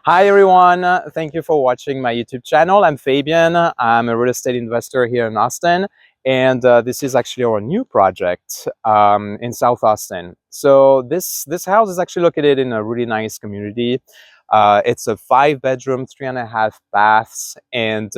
Hi everyone, thank you for watching my YouTube channel. I'm Fabian. I'm a real estate investor here in Austin, and this is actually our new project in South Austin. So this house is actually located in a really nice community. It's a 5-bedroom, 3.5 baths, and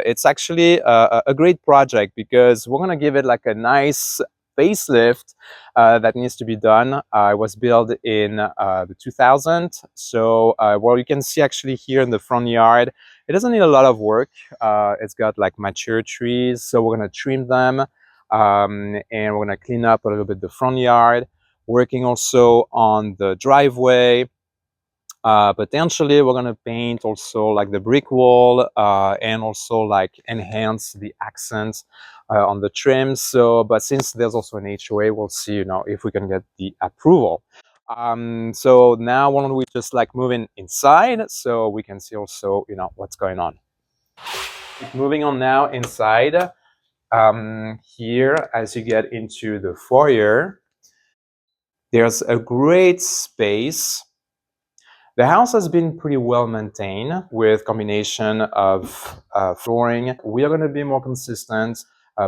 it's actually a great project because we're gonna give it like a nice facelift that needs to be done. It was built in the 2000. So well, you can see actually here in the front yard, it doesn't need a lot of work. It's got like mature trees, so we're gonna trim them, and we're gonna clean up a little bit the front yard. Working also on the driveway. Potentially, we're gonna paint also like the brick wall and also like enhance the accents on the trim. So, but since there's also an HOA, we'll see, if we can get the approval. So now, why don't we just like move inside so we can see also, what's going on. Moving on now inside. Here, as you get into the foyer, there's a great space. The house has been pretty well maintained with combination of flooring. We are going to be more consistent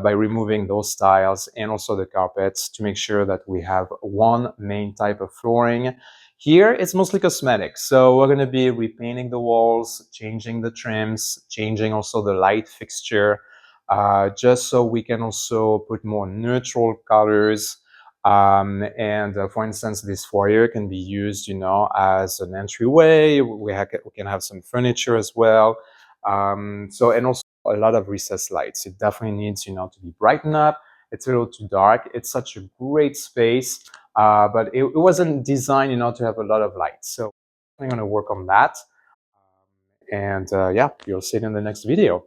by removing those tiles and also the carpets to make sure that we have one main type of flooring. Here, it's mostly cosmetic. So we're going to be repainting the walls, changing the trims, changing also the light fixture, just so we can also put more neutral colors. And for instance, this foyer can be used, as an entryway. We can have some furniture as well. And also a lot of recessed lights. It definitely needs, to be brightened up. It's a little too dark. It's such a great space, but it wasn't designed, to have a lot of light. So I'm going to work on that. And yeah, you'll see it in the next video.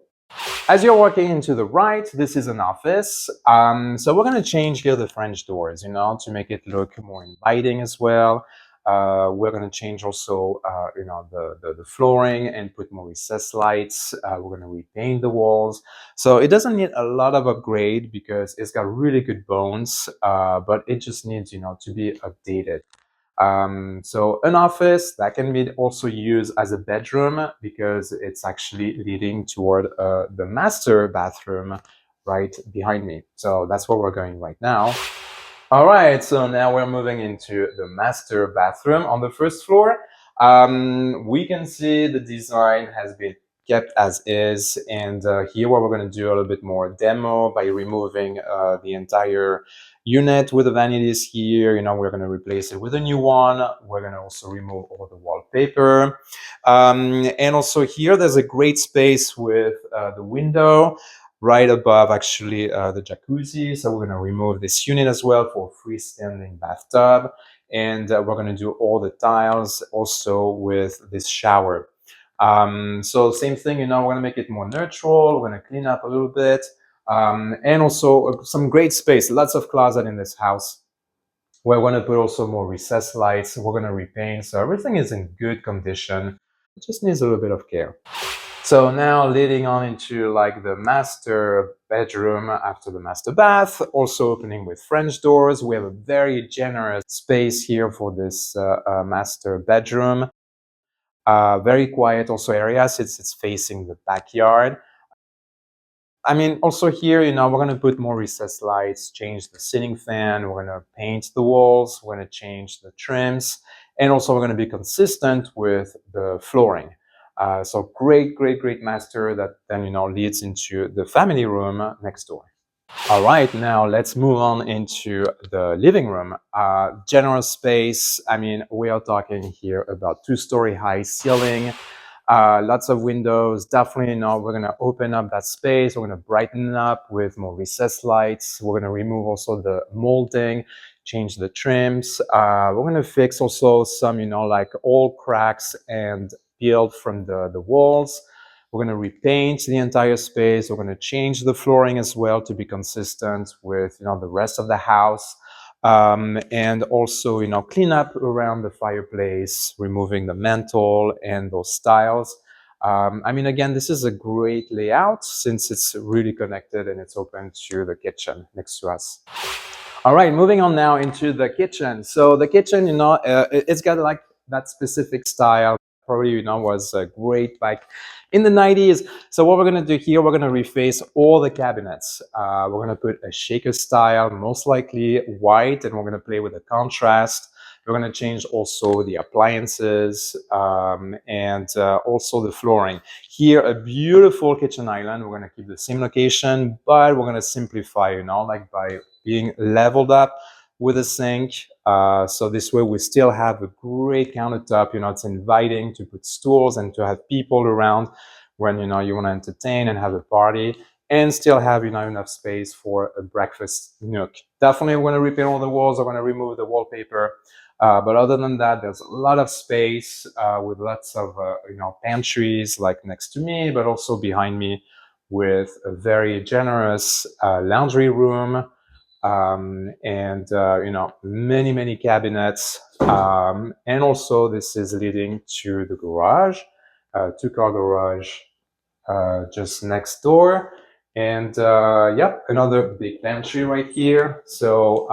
As you're walking into the right, this is an office. So we're going to change here the French doors, to make it look more inviting as well. We're going to change also, the flooring and put more recessed lights. We're going to repaint the walls. So it doesn't need a lot of upgrade because it's got really good bones, but it just needs, to be updated. So an office that can be also used as a bedroom because it's actually leading toward the master bathroom right behind me. So that's where we're going right now. All right, so now we're moving into the master bathroom on the first floor. We can see the design has been kept as is, and here what we're going to do a little bit more demo by removing the entire unit with the vanities here. We're going to replace it with a new one. We're going to also remove all the wallpaper, and also here there's a great space with the window right above actually the jacuzzi. So we're going to remove this unit as well for a freestanding bathtub. And we're going to do all the tiles also with this shower. So same thing, we're going to make it more neutral. We're going to clean up a little bit. And also some great space, lots of closet in this house. We're going to put also more recessed lights. We're going to repaint. So everything is in good condition. It just needs a little bit of care. So now leading on into like the master bedroom after the master bath, also opening with French doors. We have a very generous space here for this master bedroom. Very quiet also area since it's facing the backyard. I mean, also here, we're going to put more recessed lights, change the ceiling fan. We're going to paint the walls. We're going to change the trims. And also we're going to be consistent with the flooring. So great master that then, leads into the family room next door. All right, now let's move on into the living room. General space. I mean, we are talking here about 2-story high ceiling. Lots of windows. Definitely, we're going to open up that space. We're going to brighten it up with more recessed lights. We're going to remove also the molding, change the trims. We're going to fix also some, like old cracks and peel from the walls. We're going to repaint the entire space. We're going to change the flooring as well to be consistent with, the rest of the house. And also, clean up around the fireplace, removing the mantle and those tiles. I mean, again, this is a great layout since it's really connected and it's open to the kitchen next to us. All right, moving on now into the kitchen. So the kitchen, it's got like that specific style. probably was great back in the 90s. So what we're going to do here, we're going to reface all the cabinets. We're going to put a shaker style, most likely white, and we're going to play with the contrast. We're going to change also the appliances and also the flooring. Here, a beautiful kitchen island. We're going to keep the same location, but we're going to simplify, like by being leveled up with a sink. So this way we still have a great countertop. It's inviting to put stools and to have people around when you want to entertain and have a party, and still have enough space for a breakfast nook. Definitely we're going to repaint all the walls. I'm going to remove the wallpaper. But other than that, there's a lot of space with lots of pantries like next to me, but also behind me, with a very generous laundry room, and many cabinets, and also this is leading to the garage, two-car garage just next door. And yep, another big pantry right here. So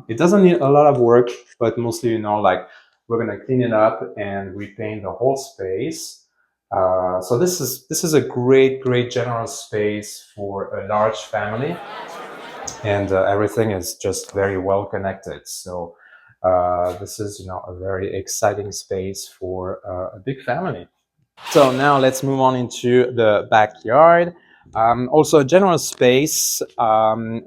it doesn't need a lot of work, but mostly like we're gonna clean it up and repaint the whole space. So this is a great generous space for a large family, and everything is just very well connected. So this is a very exciting space for a big family. So now let's move on into the backyard. Also a general space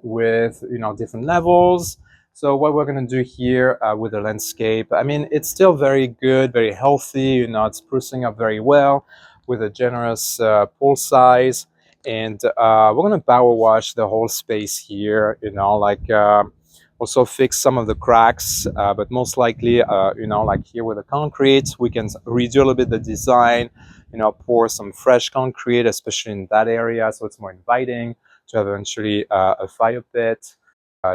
with different levels. So what we're going to do here with the landscape, I mean, it's still very good, very healthy. It's sprucing up very well with a generous pool size. And we're going to power wash the whole space here, like also fix some of the cracks, but most likely, like here with the concrete, we can redo a little bit the design, pour some fresh concrete, especially in that area, so it's more inviting to have eventually a fire pit,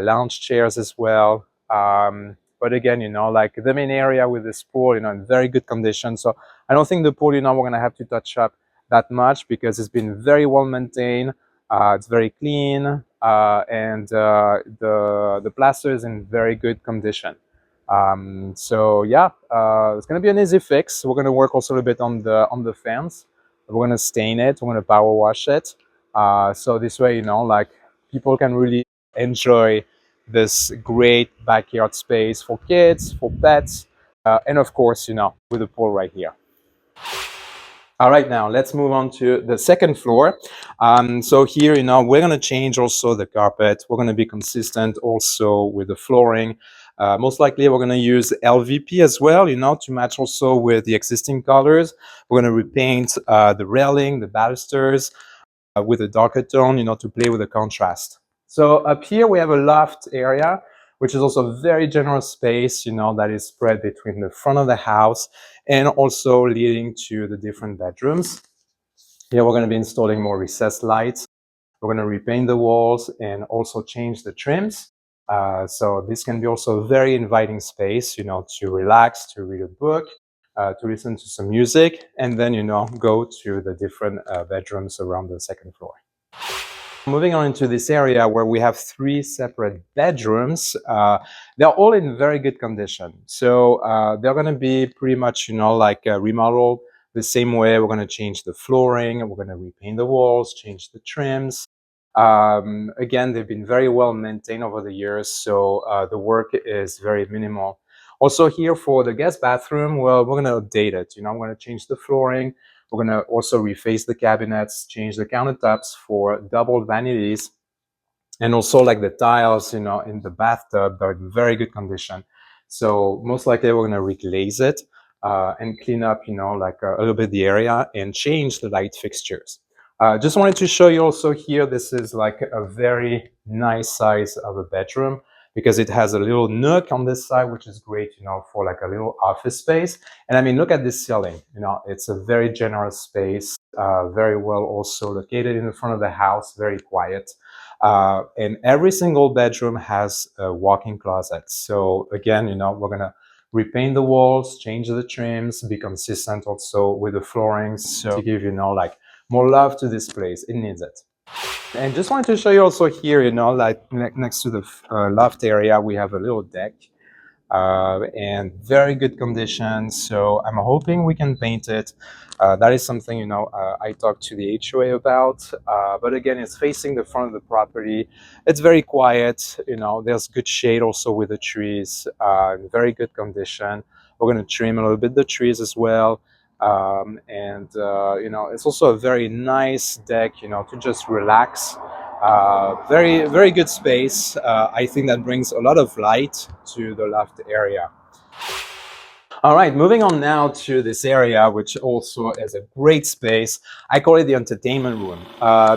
lounge chairs as well. But again, like the main area with this pool, in very good condition. So I don't think the pool, we're going to have to touch up that much because it's been very well maintained. It's very clean, and the plaster is in very good condition. So yeah, it's gonna be an easy fix. We're gonna work also a little bit on the fence. We're gonna stain it. We're gonna power wash it. So this way, like people can really enjoy this great backyard space for kids, for pets, and of course, with the pool right here. All right, now let's move on to the second floor. So here, we're going to change also the carpet. We're going to be consistent also with the flooring. Most likely, we're going to use LVP as well, to match also with the existing colors. We're going to repaint the railing, the balusters with a darker tone, to play with the contrast. So up here, we have a loft area, which is also a very generous space, that is spread between the front of the house and also leading to the different bedrooms. Here we're going to be installing more recessed lights. We're going to repaint the walls and also change the trims. So this can be also a very inviting space, to relax, to read a book, to listen to some music, and then, go to the different bedrooms around the second floor. Moving on into this area where we have 3 separate bedrooms, they're all in very good condition. So they're going to be pretty much, like remodeled the same way. We're going to change the flooring, we're going to repaint the walls, change the trims. Again, they've been very well maintained over the years, so the work is very minimal. Also here for the guest bathroom, well, we're going to update it. I'm going to change the flooring. We're going to also reface the cabinets, change the countertops for double vanities, and also like the tiles, in the bathtub, they're in very good condition. So most likely we're going to reglaze it and clean up, like a little bit the area and change the light fixtures. Just wanted to show you also here, this is like a very nice size of a bedroom because it has a little nook on this side, which is great, for like a little office space. And I mean, look at this ceiling, it's a very generous space, very well also located in the front of the house, very quiet. And every single bedroom has a walk-in closet. So again, we're gonna repaint the walls, change the trims, be consistent also with the flooring, so to give like more love to this place. It needs it. And just wanted to show you also here, like next to the loft area, we have a little deck. and very good condition. So I'm hoping we can paint it. That is something, I talked to the HOA about. But again, it's facing the front of the property. It's very quiet. There's good shade also with the trees. In very good condition. We're going to trim a little bit the trees as well. It's also a very nice deck, to just relax. Very, very good space. I think that brings a lot of light to the loft area. All right, moving on now to this area, which also is a great space. I call it the entertainment room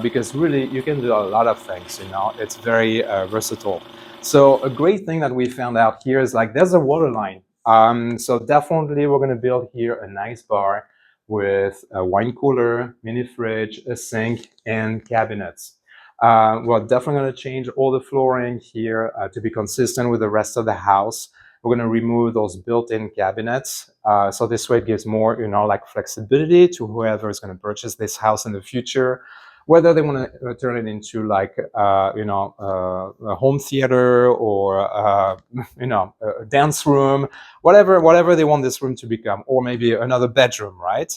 because really you can do a lot of things, it's very versatile. So a great thing that we found out here is like there's a water line. So definitely we're gonna build here a nice bar with a wine cooler, mini fridge, a sink, and cabinets. We're definitely gonna change all the flooring here to be consistent with the rest of the house. We're going to remove those built-in cabinets. So this way it gives more, like flexibility to whoever is going to purchase this house in the future, whether they want to turn it into like, a home theater or, a dance room, whatever they want this room to become, or maybe another bedroom, right?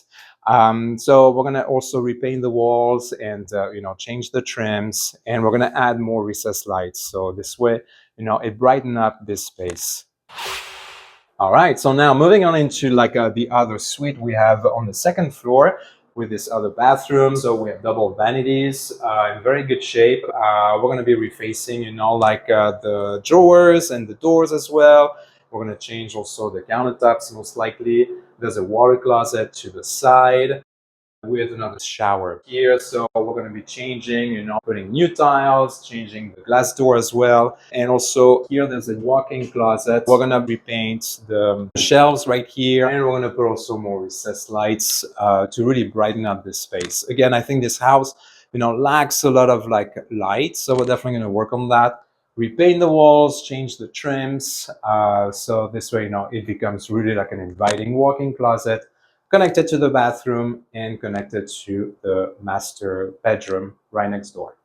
So we're going to also repaint the walls and, change the trims, and we're going to add more recessed lights. So this way, it brighten up this space. All right, so now moving on into like the other suite we have on the second floor with this other bathroom. So we have double vanities in very good shape. We're going to be refacing, like the drawers and the doors as well. We're going to change also the countertops most likely. There's a water closet to the side with another shower here. So we're going to be changing, putting new tiles, changing the glass door as well. And also here there's a walk-in closet. We're going to repaint the shelves right here. And we're going to put also more recessed lights to really brighten up this space. Again, I think this house, lacks a lot of like light. So we're definitely going to work on that. Repaint the walls, change the trims. So this way, it becomes really like an inviting walk-in closet, connected to the bathroom and connected to the master bedroom right next door.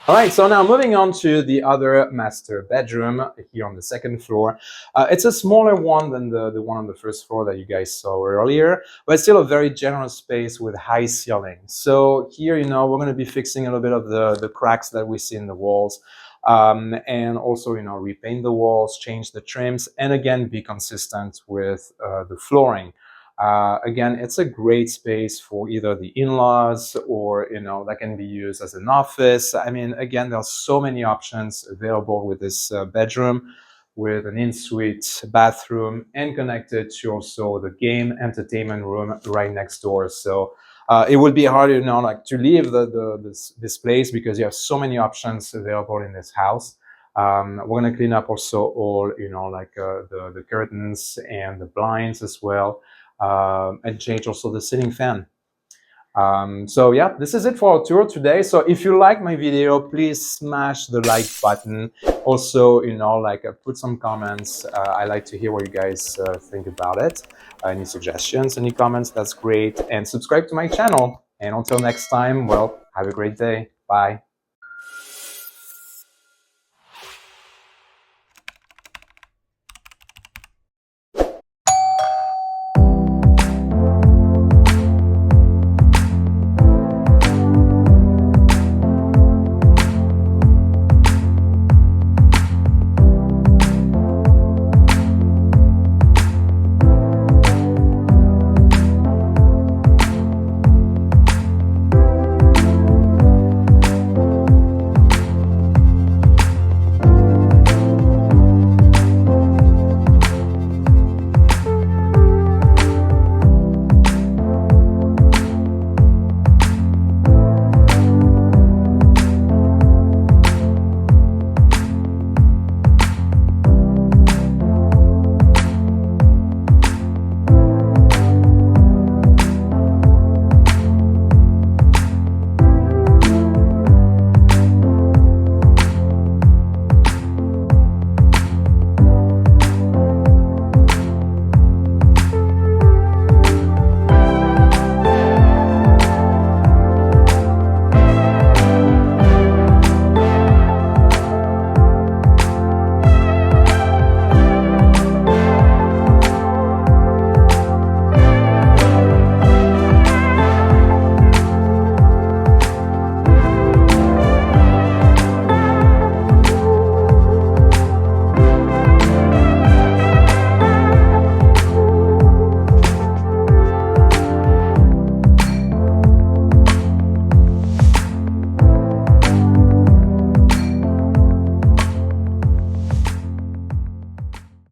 All right, so now moving on to the other master bedroom here on the second floor. It's a smaller one than the one on the first floor that you guys saw earlier, but it's still a very generous space with high ceiling. So here, we're going to be fixing a little bit of the cracks that we see in the walls. And also, repaint the walls, change the trims, and again, be consistent with the flooring. Again, it's a great space for either the in-laws or, that can be used as an office. I mean, again, there's so many options available with this bedroom, with an in-suite bathroom and connected to also the game entertainment room right next door. So it would be hard, like to leave this place because you have so many options available in this house. We're going to clean up also all, like the curtains and the blinds as well. And change also the ceiling fan. So yeah, this is it for our tour today. So if you like my video, please smash the like button. Also, put some comments. I like to hear what you guys think about it. Any suggestions, any comments, that's great. And subscribe to my channel. And until next time, well, have a great day. Bye.